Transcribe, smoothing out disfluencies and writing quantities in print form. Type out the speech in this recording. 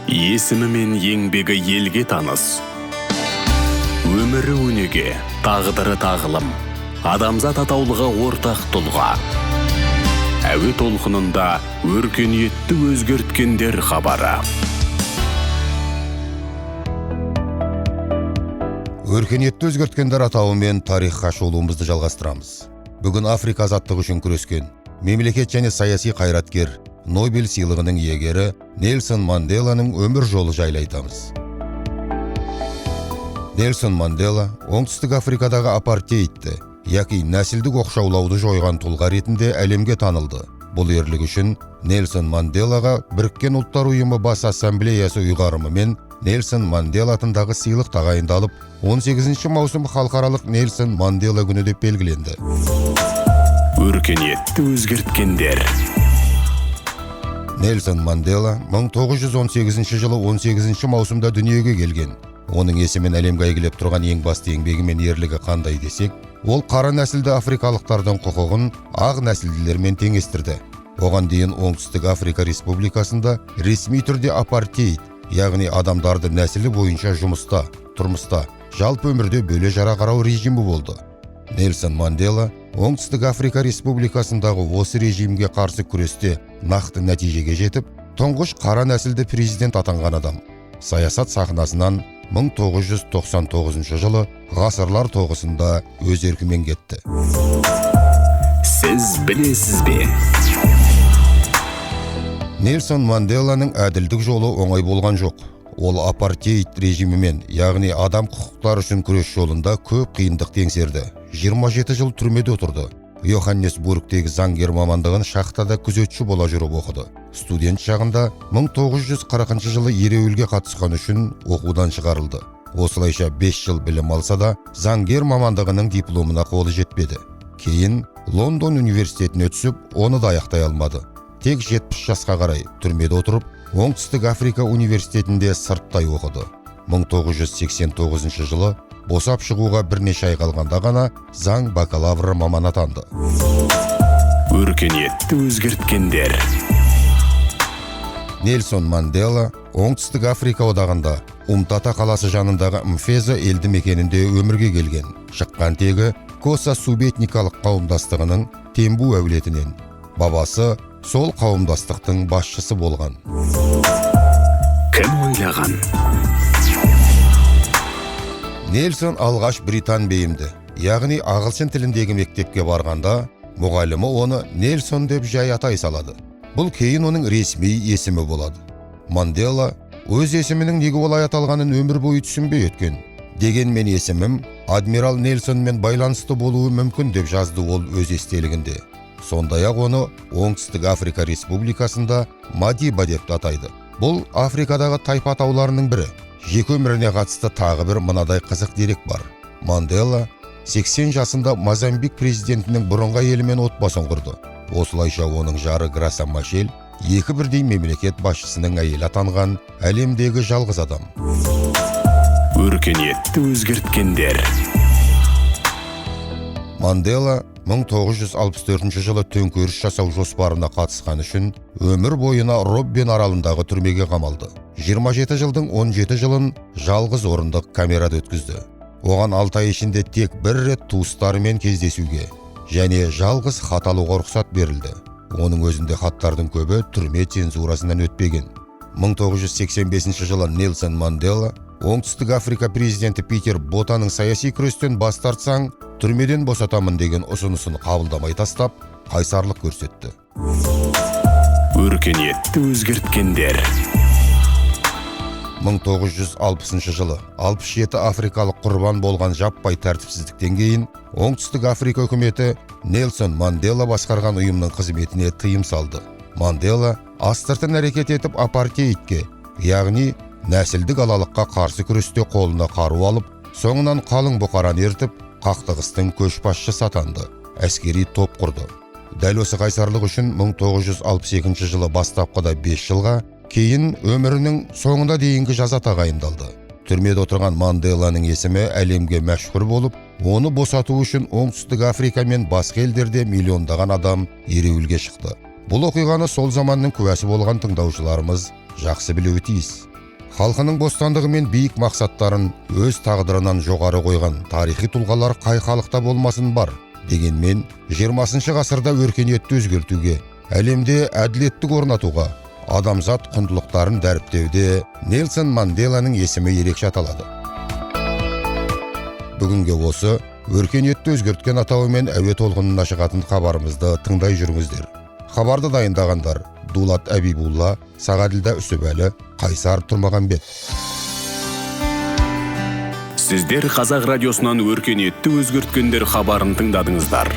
Есімі мен еңбегі елге таныс. Өмірі өнеге, тағдыры тағылым. Адамзат атаулыға ортақ тұлға. Әуе толқынында өркениетті өзгерткендер хабары. Өркениетті өзгерткендер атауымен тарихқа шолуымызды жалғастырамыз. Бүгін Африка азаттығы үшін күрескен мемлекет және саяси қайраткер, Нобель сыйлығының иегері Нельсон Манделаның өмір жолы жайлы айтамыз. Нельсон Мандела оңтүстік Африкадағы апартеидті, яки нәсілдік оқшаулауды жойған тұлға ретінде әлемге танылды. Бұл ерлігі үшін Нельсон Манделаға Біріккен ұлттар ұйымы бас ассамблеясы ұйғарымымен Нельсон Мандела атындағы сыйлық тағайындалып, 18 маусым халықаралық Нельсон Мандела күні деп белгіленді. Өркениетті өзгерткендер. Нельсон Мандела 1918 жылы 18 маусымда дүниеге келген. Оның есімін әлемге әйгілеп тұрған ең басты еңбегі мен ерлігі қандай десек, ол қара нәсілді африкалықтардың құқығын ақ нәсілділермен теңестірді. Оған дейін Оңтүстік Африка Республикасында ресми түрде апартеид, яғни адамдарды нәсілі бойынша жұмыста, тұрмыста, жалпы өмірде бөле жара қарау режимі болды. Нельсон Мандела Оңтүстік Африка Республикасындағы осы режимге қарсы күресте нақты нәтижеге жетіп, тұңғыш қара нәсілді президент атанған адам. Саясат сахнасынан 1999 жылы ғасырлар тоғысында өз еркімен кетті. Сіз білесіз бе? Нельсон Манделаның әділдік жолы оңай болған жоқ. Ол апартеид режимімен, яғни адам құқықтары үшін күрес жолында көп қиындық теңсерді. 27 жыл түрмеде отырды. Йоханнесбургтегі заңгер мамандығын шахтада күзетші бола жүріп оқыды. Студент шағында 1940 жылы ереуілге қатысқан үшін оқудан шығарылды. Осылайша 5 жыл білім алса да, заңгер мамандығының дипломына қолы жетпеді. Кейін Лондон университетіне түсіп, оны да аяқтай алмады. Тек 70 жасқа қарай түрмеде отырып, Оңтүстік Африка университетінде сырттай оқыды. 1989 жылы босап шығуға бірнеше ай қалғанда ғана заң бакалавры маман атанды. Өркениетті өзгерткендер. Нельсон Мандела Оңтүстік Африка одағында Умтата қаласы жанындағы Мфеза елді мекенінде өмірге келген. Шыққан тегі Коса субэтникалық қауымдастығының Тембу әулетінен. Бабасы сол қауымдастықтың басшысы болған. Кім ойлаған? Нельсон алғаш британ бейімді, яғни ағылшын тіліндегі мектепке барғанда, мұғалімі оны Нельсон деп жай атай салады. Бұл кейін оның ресми есімі болады. Мандела өз есімінің неге олай аталғанын өмір бойы түсінбей өткен. Дегенмен есімім адмирал Нельсонмен байланысты болуы мүмкін деп жазды ол өз естелігінде. Сондай-ақ оны Оңтүстік Африка Республикасында Мадиба деп атайды. Бұл Африкадағы тайпа атауларының бірі. Жеке өміріне қатысты тағы бір мынадай қызық дерек бар. Мандела 80 жасында Мозамбик президентінің бұрынғы әйелімен отбасын құрды. Осылайша оның жары Граса Мачел екі бірдей мемлекет басшысының әйелі атанған әлемдегі жалғыз адам. Өркениетті өзгерткендер. Мандела 1964 жылы төңкеріс жасау жоспарына қатысқан үшін өмір бойына Роббен аралындағы түрмеге қамалды. 27 жылдың 17 жылын жалғыз орындық камерада өткізді. Оған 6 ай ішінде тек бір рет туыстарымен кездесуге және жалғыз хат алуға рұқсат берілді. Оның өзінде хаттардың көбі түрме цензурасынан өтпеген. 1985 жылы Нельсон Мандела Оңтүстік Африка президенті Питер Ботаның саяси күрестен бас тартсаң, түрмеден босатамын деген ұсынысын қабылдамай тастап, қайсарлық көрсетті. Өркениетті өзгерткендер. 1960 жылы 67 африкалық құрбан болған жаппай тәртіпсіздіктен кейін Оңтүстік Африка үкіметі Нельсон Мандела басқарған ұйымның қызметіне тыйым салды. Мандела астыртын әрекет етіп апартеидке, яғни нәсілдік алалыққа қарсы күресте қолына қару алып, соңынан қалың бұқараны ертіп, қақтығыстың көшбасшысы атанды. Әскери топ құрды. Дәл осы қайсарлық үшін 1962 жылы бастапқыда 5 жылға, кейін өмірінің соңына дейінгі жаза тағайындалды. Түрмеде отырған Манделаның есімі әлемге мәшһүр болып, оны босату үшін Оңтүстік Африка мен басқа елдерде миллиондаған адам ереуілге шықты. Бұл оқиғаны сол заманның куәсі болған тыңдаушыларымыз жақсы білуі тиіс. Халқының бостандығы мен биік мақсаттарын өз тағдырынан жоғары қойған тарихи тұлғалар қай халықта болмасын бар. Дегенмен 20 ғасырда өркениетті өзгертуге, әлемде әділеттік орнатуға, адамзат құндылықтарын дәріптеуде Нельсон Манделаның есімі ерекше аталады. Бүгінге осы өркениетті өзгерткен атауымен әуе толқынына шығатын хабарымызды тыңдай жүріңіздер. Хабарды дайындағандар Дулат Әбибулла, Сағаділда Үсіпәлі, Қайсар Тұрмағанбет. Сіздер Қазақ радиосынан өркениетті өзгерткендер хабарын тыңдадыңыздар.